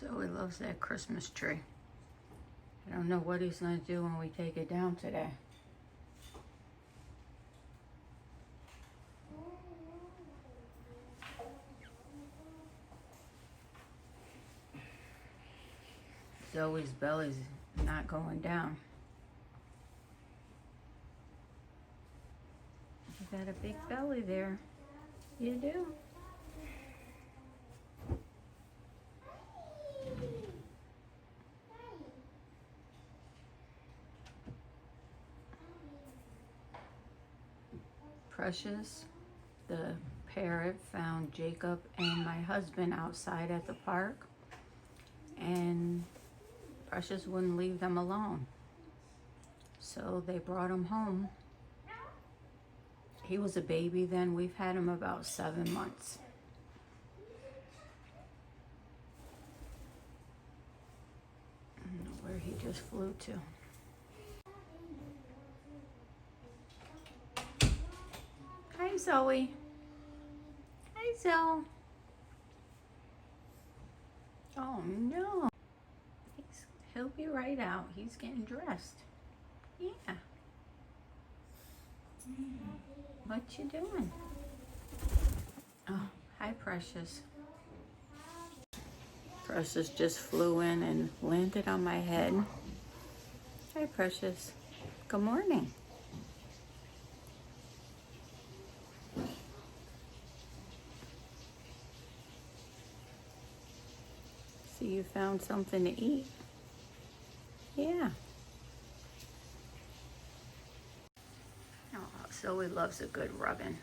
Zoe loves that Christmas tree. I don't know what he's gonna do when we take it down today. Zoe's belly's not going down. You got a big belly there. You do. Precious, the parrot, found Jacob and my husband outside at the park, and Precious wouldn't leave them alone. So they brought him home. He was a baby then. We've had him about 7 months. I don't know where he just flew to. Hi, Zoe. Hi, Zoe. Oh, no. He'll be right out. He's getting dressed. Yeah. What you doing? Oh, hi, Precious. Precious just flew in and landed on my head. Hi, Precious. Good morning. So you found something to eat? Yeah. Oh, Zoe loves a good rubbing.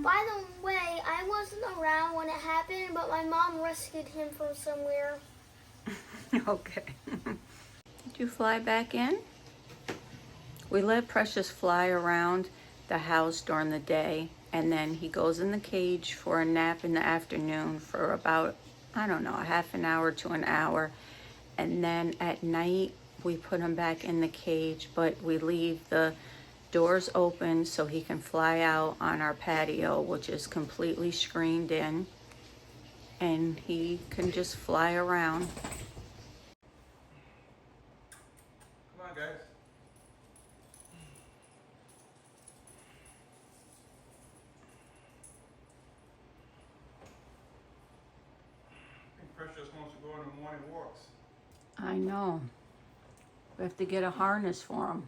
By the way, I wasn't around when it happened, but my mom rescued him from somewhere. Okay. Did you fly back in? We let Precious fly around the house during the day, and then he goes in the cage for a nap in the afternoon for about, I don't know, a half an hour to an hour. And then at night, we put him back in the cage, but we leave the doors open so he can fly out on our patio, which is completely screened in, and he can just fly around. Come on, guys. I think Precious wants to go on the morning walks. I know. We have to get a harness for him.